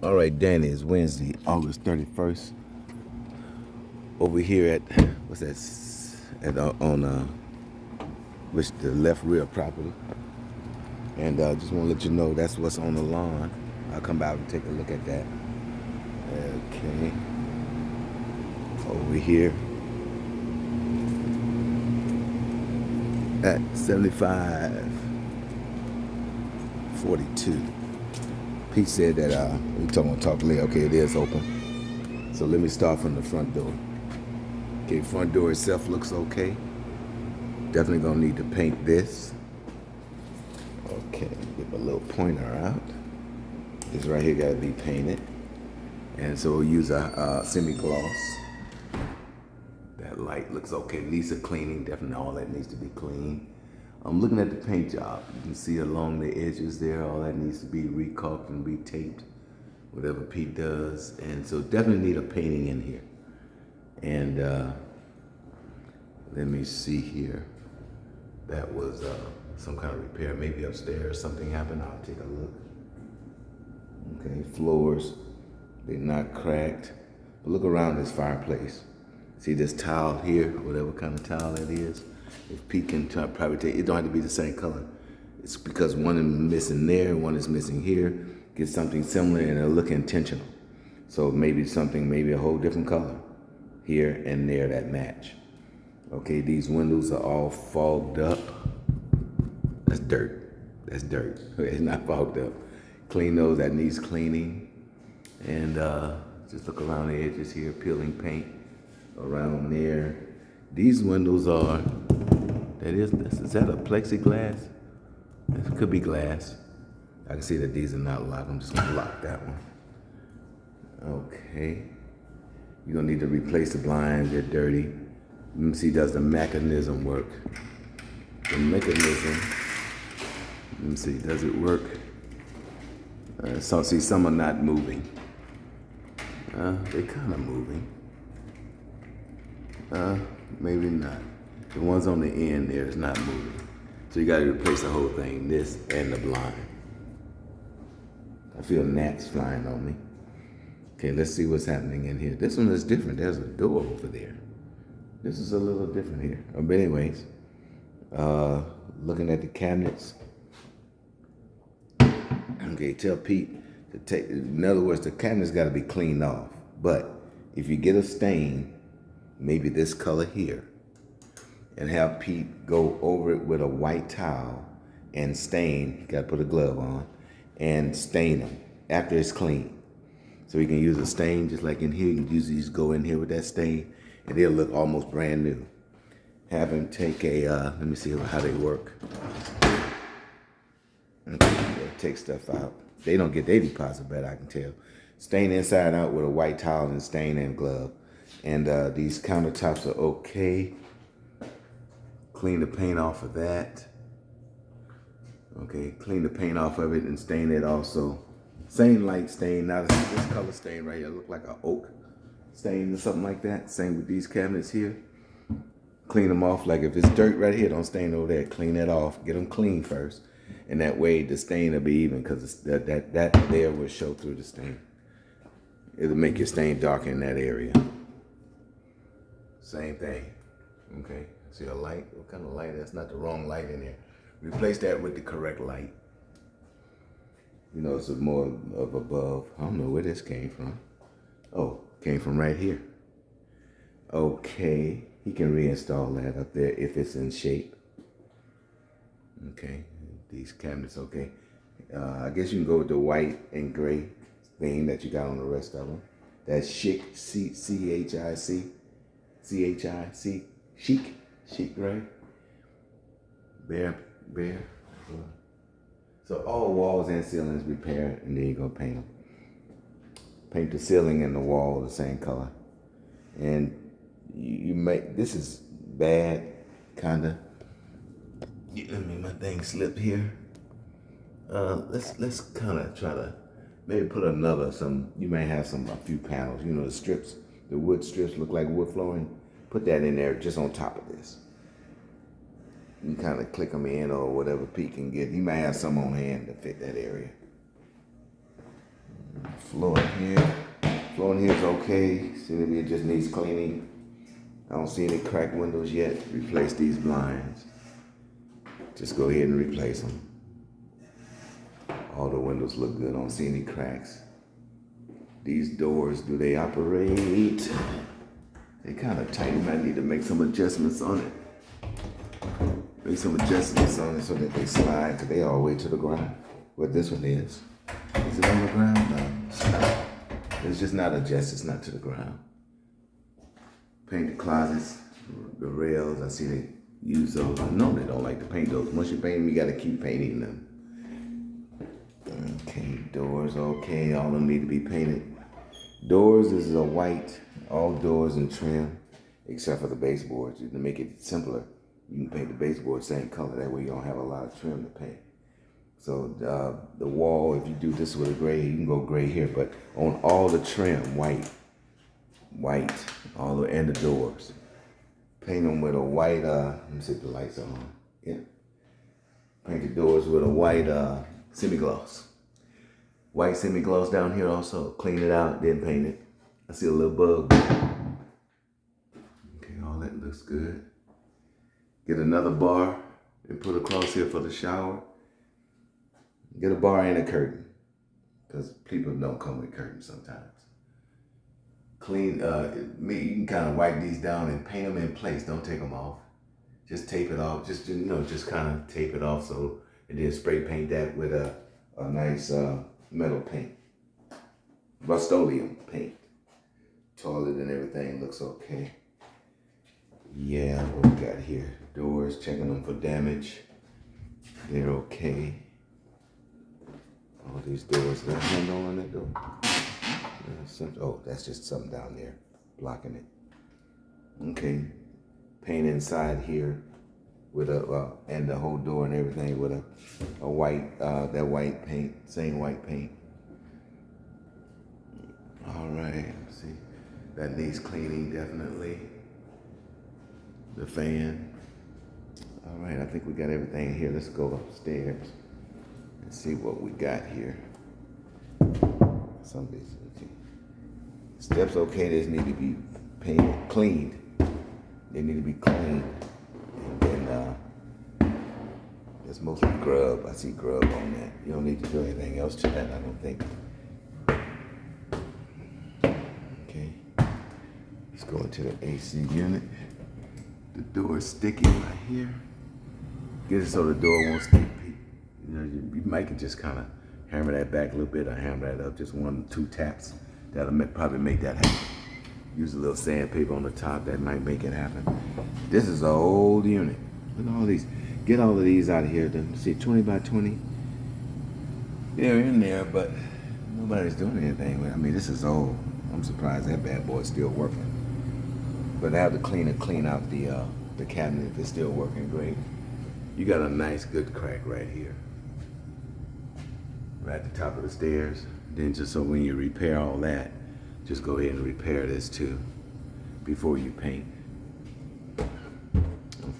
All right, Danny, it's Wednesday, August 31st. Over here at, what's that, on which the left rear property. And just want to let you know that's what's on the lawn. I'll come by and take a look at that. Okay. Over here at 7542. Pete said that we talk later. Okay, it is open. So let me start from the front door. Okay, front door itself looks okay. Definitely gonna need to paint this. Okay, get my little pointer out. This right here gotta be painted. And so we'll use a semi-gloss. That light looks okay. Needs a cleaning. Definitely all that needs to be cleaned. I'm looking at the paint job. You can see along the edges there, all that needs to be recaulked and retaped, whatever Pete does. And so definitely need a painting in here. And let me see here. That was some kind of repair, maybe upstairs, something happened. I'll take a look. Okay, floors, they're not cracked. But look around this fireplace. See this tile here, whatever kind of tile that is. If Pete can probably take, it don't have to be the same color. It's because one is missing there, one is missing here. Get something similar and it'll look intentional. So maybe a whole different color here and there that match. Okay, these windows are all fogged up. That's dirt. That's dirt. It's not fogged up. Clean those, that needs cleaning. And just look around the edges here, peeling paint around there. These windows are, is that a plexiglass? This could be glass. I can see that these are not locked. I'm just gonna lock that one. Okay. You're gonna need to replace the blinds, they're dirty. Let me see, does the mechanism work? The mechanism, let me see, does it work? So see, some are not moving. They're kind of moving. Maybe not. The ones on the end there is not moving. So you gotta replace the whole thing, this and the blind. I feel gnats flying on me. Okay, let's see what's happening in here. This one is different. There's a door over there. This is a little different here. But anyways, looking at the cabinets. Okay, tell Pete to take, in other words, the cabinet's gotta be cleaned off. But if you get a stain, maybe this color here, and have Pete go over it with a white towel and stain, you gotta put a glove on, and stain them after it's clean. So you can use a stain just like in here, you can use these, go in here with that stain, and they'll look almost brand new. Have him take a, let me see how they work. Okay, take stuff out. They don't get their deposit better, I can tell. Stain inside out with a white towel and stain and glove. And these countertops are okay. Clean the paint off of that. Okay, clean the paint off of it and stain it also. Same light stain, not this color stain right here. Look like an oak stain or something like that. Same with these cabinets here. Clean them off. Like if it's dirt right here, don't stain over there. Clean that off. Get them clean first. And that way the stain will be even, because that there will show through the stain. It'll make your stain darker in that area. Same thing. Okay. See a light? What kind of light? That's not the wrong light in there. Replace that with the correct light. You know, it's more of above. I don't know where this came from. Oh, came from right here. Okay. He can reinstall that up there if it's in shape. Okay. These cabinets, okay. I guess you can go with the white and gray thing that you got on the rest of them. That's chic, C-H-I-C. C-H-I-C, chic gray. Bare. So all walls and ceilings repaired, and then you're gonna paint them. Paint the ceiling and the wall the same color. And you make, this is bad, kinda. Let me, my thing slipped here. Let's kind of try to maybe put another, you may have a few panels, you know, the strips, the wood strips look like wood flooring. Put that in there just on top of this. You can kind of click them in or whatever Pete can get. You might have some on hand to fit that area. Floor in here. Floor in here is okay. See, maybe it just needs cleaning. I don't see any cracked windows yet. Replace these blinds. Just go ahead and replace them. All the windows look good. I don't see any cracks. These doors, do they operate? They kind of tight. You might need to make some adjustments on it. Make some adjustments on it so that they slide, because they all the way to the ground. What this one is. Is it on the ground? No, it's not. It's just not adjusted. It's not to the ground. Paint the closets, the rails. I see they use those. I know they don't like to paint those. Once you paint them, you got to keep painting them. Okay, doors, okay. All of them need to be painted. Doors is a white. All doors and trim, except for the baseboards. To make it simpler, you can paint the baseboard same color. That way you don't have a lot of trim to paint. So the wall, if you do this with a gray, you can go gray here. But on all the trim, white, and the doors. Paint them with a white, let me see if the lights are on. Yeah. Paint the doors with a white semi-gloss. White semi-gloss down here also. Clean it out, then paint it. I see a little bug. Okay, all that looks good. Get another bar and put across here for the shower. Get a bar and a curtain, because people don't come with curtains sometimes. Clean, you can kind of wipe these down and paint them in place. Don't take them off. Just tape it off. Just kind of tape it off and then spray paint that with a nice metal paint. Rust-Oleum paint. Toilet and everything looks okay. Yeah, what we got here? Doors, checking them for damage. They're okay. All these doors, is there a handle on that door? Oh, that's just something down there blocking it. Okay. Paint inside here with and the whole door and everything with a white, that white paint, same white paint. All right, let's see. That needs cleaning, definitely. The fan. All right, I think we got everything here. Let's go upstairs and see what we got here. Some of these, okay. Steps, okay, these need to be painted, cleaned. They need to be cleaned. And then there's mostly grub. I see grub on that. You don't need to do anything else to that, I don't think. Okay. Let's go into the AC unit. The door is sticky right here. Get it so the door won't stick. You know, you might just kind of hammer that back a little bit or hammer that up. Just 1 or 2 taps. That'll probably make that happen. Use a little sandpaper on the top. That might make it happen. This is an old unit. Look at all these. Get all of these out of here. See, 20 by 20. They're in there, but nobody's doing anything with it. I mean, this is old. I'm surprised that bad boy's still working. But I have to clean out the cabinet if it's still working great. You got a nice, good crack right here. Right at the top of the stairs. Then just so when you repair all that, just go ahead and repair this too before you paint.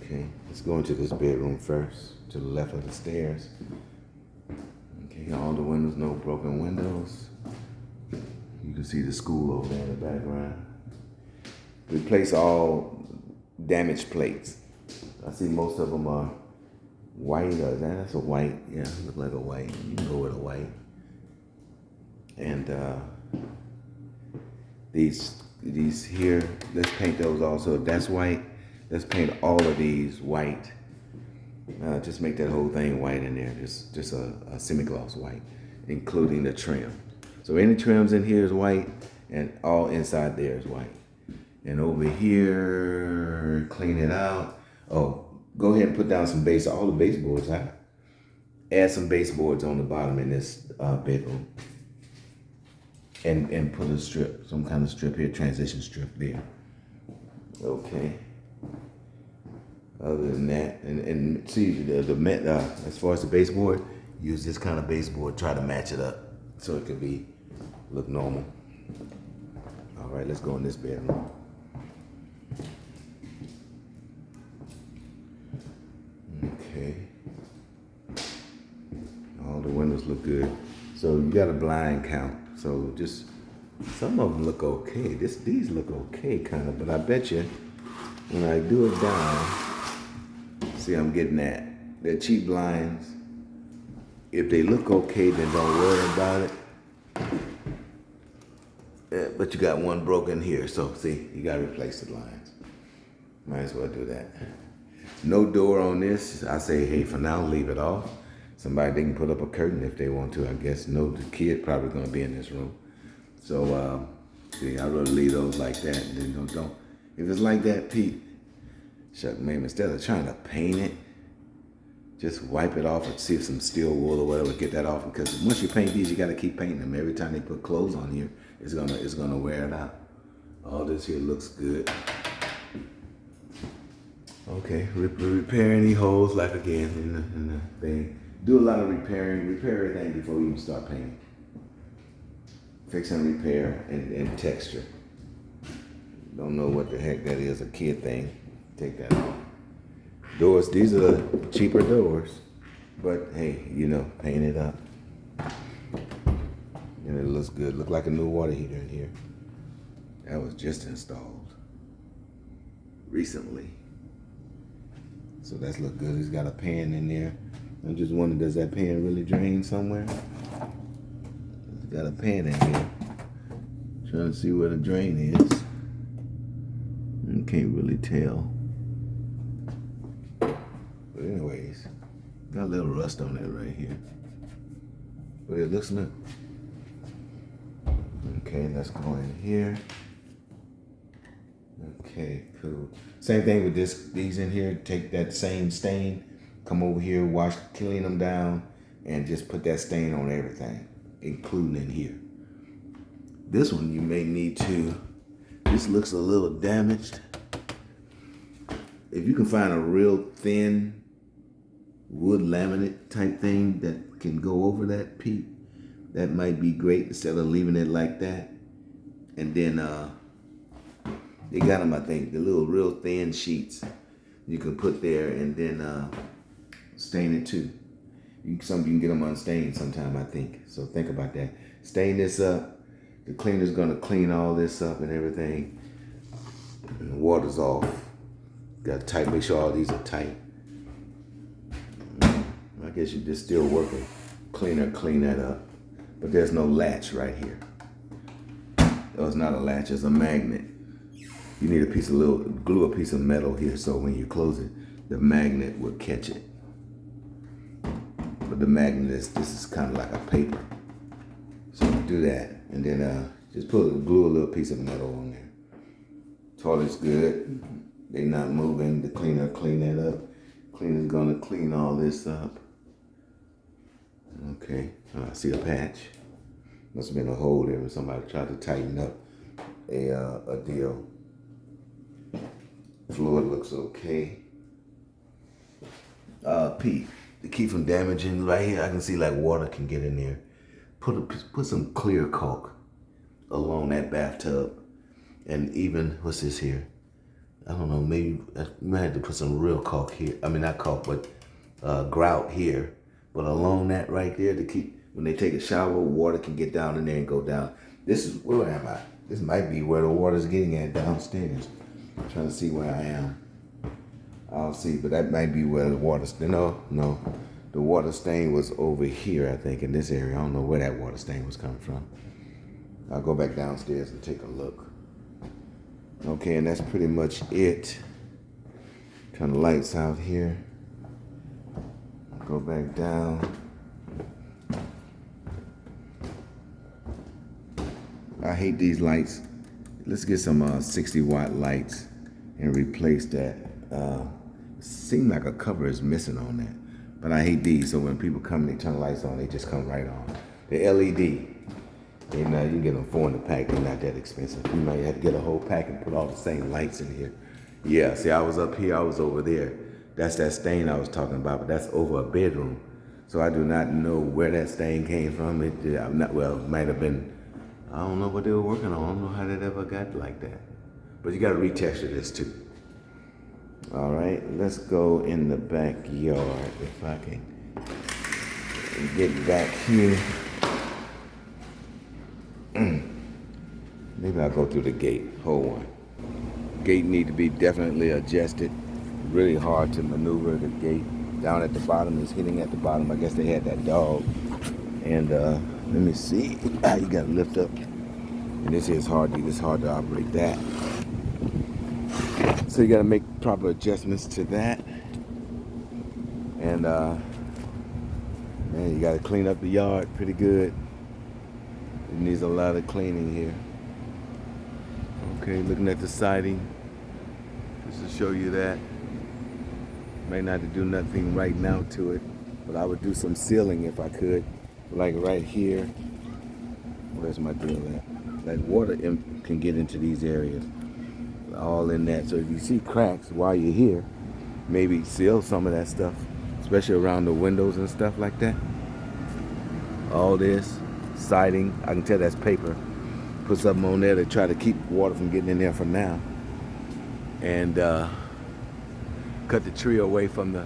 Okay, let's go into this bedroom first, to the left of the stairs. Okay, all the windows, no broken windows. You can see the school over there in the background. Replace all damaged plates. I see most of them are white. That's a white. Yeah, look like a white. You can go with a white. And these here, let's paint those also. If that's white, let's paint all of these white. Just make that whole thing white in there. Just a semi-gloss white, including the trim. So any trims in here is white, and all inside there is white. And over here, clean it out. Oh, go ahead and put down some base. All the baseboards out. Add some baseboards on the bottom in this bedroom. And put a strip, some kind of strip here, transition strip there. Okay. Other than that, and see as far as the baseboard, use this kind of baseboard. Try to match it up so it could look normal. All right, let's go in this bedroom. Okay. All the windows look good. So you got a blind count. So just some of them look okay. These look okay, kind of. But I bet you when I do it down, see, I'm getting that. They're cheap blinds. If they look okay, then don't worry about it. But you got one broken here, so see, you gotta replace the blinds. Might as well do that. No door on this. I say, hey, for now, leave it off. Somebody, they can put up a curtain if they want to. I guess no, the kid probably gonna be in this room. So, see, I'd rather leave those like that. And then don't. If it's like that, Pete, shuck, man, instead of trying to paint it, just wipe it off and see if some steel wool or whatever, get that off. Because once you paint these, you gotta keep painting them. Every time they put clothes on here, it's gonna wear it out. All this here looks good. Okay, repair any holes, like again in the thing. Do a lot of repairing. Repair everything before you even start painting. Fix and repair and texture. Don't know what the heck that is, a kid thing. Take that off. Doors, these are the cheaper doors. But hey, you know, paint it up. And it looks good. Look like a new water heater in here. That was just installed recently. So that's look good. It's got a pan in there. I'm just wondering, does that pan really drain somewhere? It's got a pan in here. Trying to see where the drain is. You can't really tell. But anyways, got a little rust on it right here. But it looks good. Okay, let's go in here. Okay, cool. Same thing with these in here. Take that same stain, come over here, wash, clean them down, and just put that stain on everything, including in here. This one you may need to, this looks a little damaged. If you can find a real thin wood laminate type thing that can go over that, Pete, that might be great instead of leaving it like that. And then they got them, I think, the little real thin sheets you can put there, and then stain it too. You can get them unstained sometime, I think. So think about that. Stain this up. The cleaner's gonna clean all this up and everything. And the water's off. Got tight. Make sure all these are tight. I guess you're just still working. Cleaner, clean that up. But there's no latch right here. Oh, it's not a latch. It's a magnet. You need glue a piece of metal here so when you close it, the magnet will catch it. But the magnet this is kind of like a paper. So do that, and then just glue a little piece of metal on there. Toilet's good. They not moving. The cleaner clean that up. Cleaner's gonna clean all this up. Okay, I see a patch. Must have been a hole there when somebody tried to tighten up a deal. Fluid looks okay. Pete, to keep from damaging, right here I can see like water can get in there. Put some clear caulk along that bathtub, and even what's this here? I don't know. Maybe you might have to put some real caulk here. I mean not caulk, but grout here. But along that right there to keep when they take a shower, water can get down in there and go down. This is where am I? This might be where the water's getting at downstairs. I'm trying to see where I am. I'll see, but that might be where the water stain. No. The water stain was over here, I think, in this area. I don't know where that water stain was coming from. I'll go back downstairs and take a look. Okay, and that's pretty much it. Turn the lights out here. Go back down. I hate these lights. Let's get some 60-watt lights and replace that. Seems like a cover is missing on that. But I hate these, so when people come and they turn the lights on, they just come right on. The LED, you can get them 4 in the pack. They're not that expensive. You might have to get a whole pack and put all the same lights in here. Yeah, see, I was up here, I was over there. That's that stain I was talking about, but that's over a bedroom. So I do not know where that stain came from. It might have been, I don't know what they were working on. I don't know how that ever got like that. But you got to retexture this too. All right, let's go in the backyard if I can get back here. Maybe I'll go through the gate. Hold on. Gate need to be definitely adjusted. Really hard to maneuver the gate. Down at the bottom is hitting at the bottom. I guess they had that dog. And let me see. You gotta lift up. And this is hard. It's hard to operate that. So you gotta make proper adjustments to that. And man, you gotta clean up the yard pretty good. It needs a lot of cleaning here. Okay, looking at the siding, just to show you that. May not have to do nothing right now to it, but I would do some sealing if I could, like right here. Where's my drill at? That water can get into these areas, all in that. So if you see cracks while you're here, maybe seal some of that stuff, especially around the windows and stuff like that. All this siding, I can tell that's paper. Put something on there to try to keep water from getting in there for now. And cut the tree away from the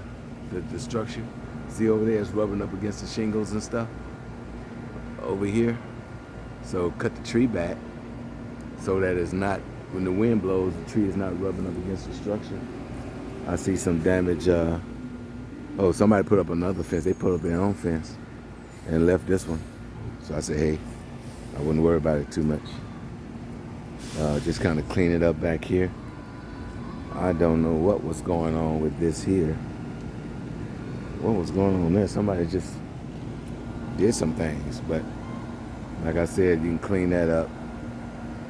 structure. See over there, it's rubbing up against the shingles and stuff. Over here. So cut the tree back so that it's not, when the wind blows, the tree is not rubbing up against the structure. I see some damage. Oh, somebody put up another fence. They put up their own fence and left this one. So I said, hey, I wouldn't worry about it too much. Just kind of clean it up back here. I don't know what was going on with this here. What was going on there? Somebody just did some things, but like I said, you can clean that up.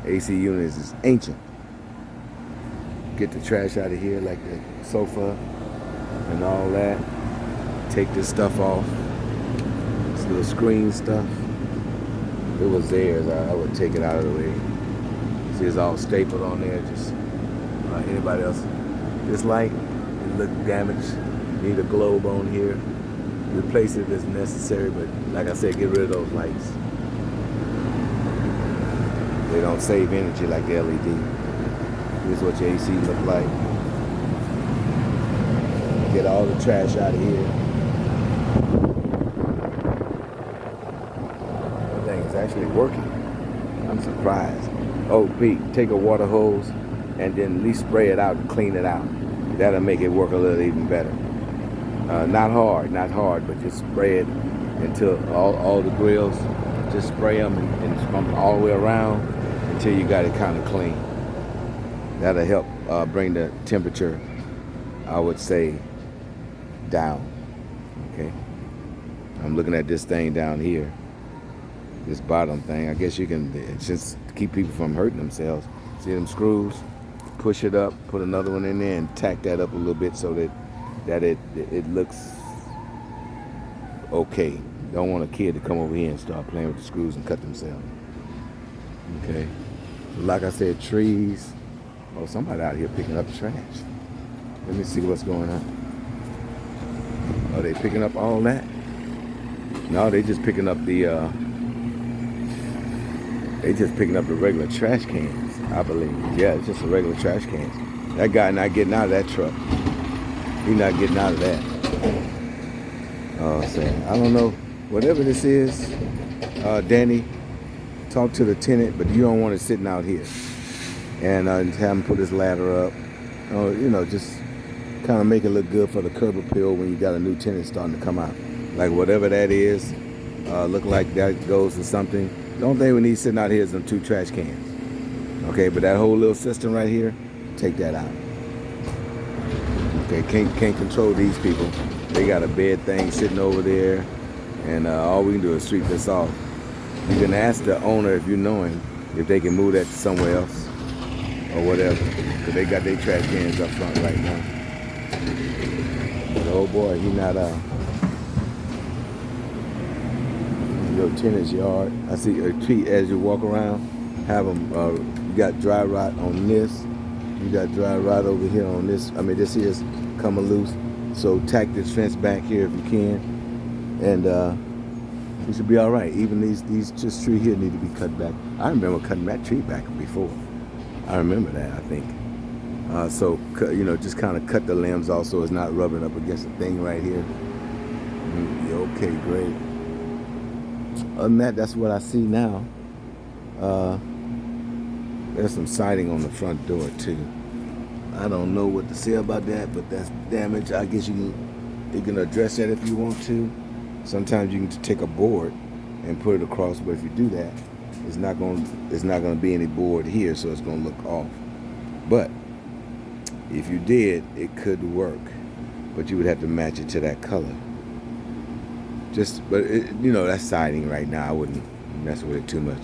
AC units is ancient. Get the trash out of here, like the sofa and all that. Take this stuff off. This little screen stuff. If it was theirs, I would take it out of the way. See, it's all stapled on there. Just anybody else. This light, it looked damaged. Need a globe on here. Replace it if necessary, but like I said, get rid of those lights. They don't save energy like the LED. Here's what your AC look like. Get all the trash out of here. That thing is actually working. I'm surprised. Oh, Pete, take a water hose and then at least spray it out and clean it out. That'll make it work a little even better. Not hard, but just spray it until all the grills, just spray them and from all the way around until you got it kind of clean. That'll help bring the temperature, I would say, down. Okay. I'm looking at this thing down here, this bottom thing. I guess you can just keep people from hurting themselves. See them screws? Push it up, put another one in there, and tack that up a little bit so that it looks okay. Don't want a kid to come over here and start playing with the screws and cut themselves. Okay. So like I said, trees. Oh, somebody out here picking up trash. Let me see what's going on. Are they picking up all that? No, they just picking up the regular trash cans, I believe. Yeah, it's just the regular trash cans. That guy not getting out of that truck. He's not getting out of that. Oh, so I don't know. Whatever this is, Danny, talk to the tenant, but you don't want it sitting out here. And have him put his ladder up. Just kind of make it look good for the curb appeal when you got a new tenant starting to come out. Like whatever that is, look like that goes to something. The only thing we need sitting out here is them 2 trash cans. Okay, but that whole little system right here, take that out. Okay, can't control these people. They got a bed thing sitting over there, and all we can do is sweep this off. You can ask the owner, if you know him, if they can move that to somewhere else or whatever, because they got their trash cans up front right now. But oh boy, he not your tenant's yard. I see a tree as you walk around. Have them. You got dry rot on this. You got dry rot over here on this. I mean, this here's coming loose. So tack this fence back here if you can, and you should be all right. Even these just tree here need to be cut back. I remember cutting that tree back before. I remember that. I think. So just kind of cut the limbs off so it's not rubbing up against the thing right here. Okay, great. Other than that, that's what I see now. There's some siding on the front door too. I don't know what to say about that, but that's damage. I guess you can address that if you want to. Sometimes you can just take a board and put it across, but if you do that, it's not gonna be any board here, so it's gonna look off. But if you did, it could work, but you would have to match it to that color. That's siding right now. I wouldn't mess with it too much.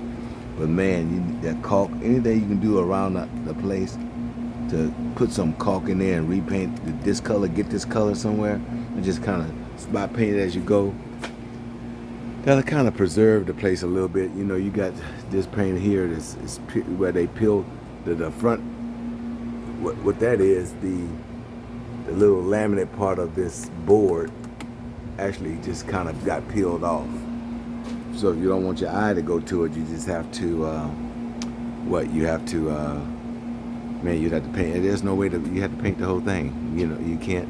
But man, that caulk, anything you can do around the place to put some caulk in there and repaint this color, get this color somewhere, and just kind of spot paint it as you go. That'll kind of preserve the place a little bit. You got this paint here that's where they peel the front. What that is, the little laminate part of this board actually just kind of got peeled off. So if you don't want your eye to go to it, you just have to, you'd have to paint. There's no way you have to paint the whole thing. You can't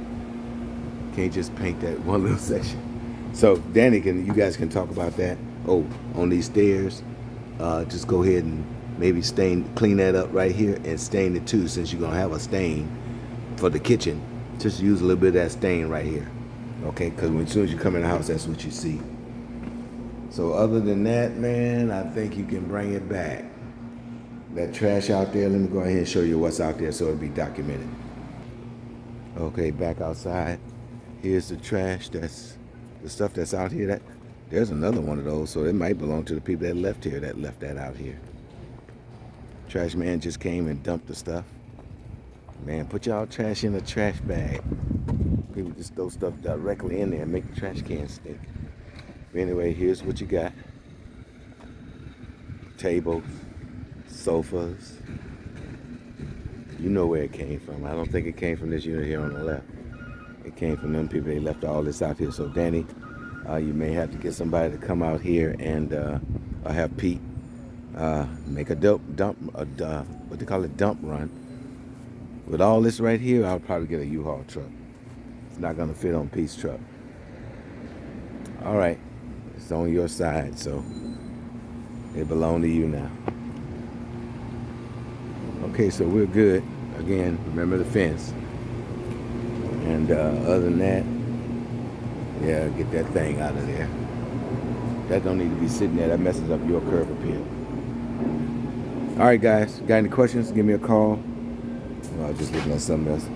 just paint that one little section. So Danny, you guys can talk about that. Oh, on these stairs, just go ahead and maybe clean that up right here and stain it too, since you're gonna have a stain for the kitchen. Just use a little bit of that stain right here, okay? Because as soon as you come in the house, that's what you see. So other than that, man, I think you can bring it back. That trash out there, let me go ahead and show you what's out there so it'll be documented. Okay, back outside. Here's the trash. That's the stuff that's out here. There's another one of those, so it might belong to the people that left that out here. Trash man just came and dumped the stuff. Man, put y'all trash in a trash bag. People just throw stuff directly in there and make the trash can stink. But anyway, here's what you got. Tables, sofas. You know where it came from. I don't think it came from this unit here on the left. It came from them people. They left all this out here. So Danny, you may have to get somebody to come out here and have Pete make a dump run. With all this right here, I'll probably get a U-Haul truck. It's not gonna fit on Pete's truck. All right, it's on your side, so it belongs to you now. Okay, so we're good. Again, remember the fence. And other than that, yeah, get that thing out of there. That don't need to be sitting there. That messes up your curb appeal. All right, guys, got any questions? Give me a call. Well, I was just looking at something else.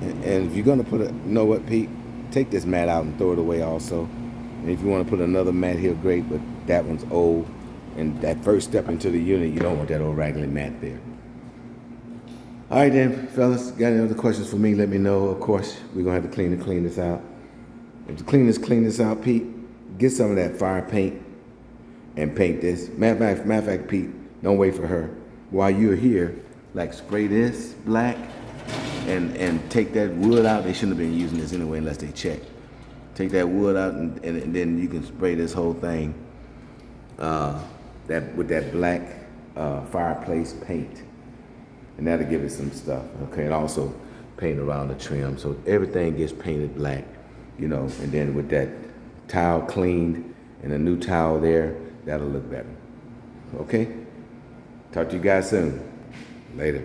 And if you're gonna you know what, Pete? Take this mat out and throw it away also. And if you want to put another mat here, great, but that one's old. And that first step into the unit, you don't want that old raggedy mat there. All right then, fellas, got any other questions for me, let me know. Of course, we're gonna have to clean this out. If the cleaners clean this out, Pete, get some of that fire paint and paint this. Matter of fact, Pete, don't wait for her. While you're here, like spray this black and take that wood out. They shouldn't have been using this anyway unless they check. Take that wood out and then you can spray this whole thing with that black fireplace paint. And that'll give it some stuff, okay? And also paint around the trim so everything gets painted black, and then with that tile cleaned and a new tile there, that'll look better, okay? Talk to you guys soon. Later.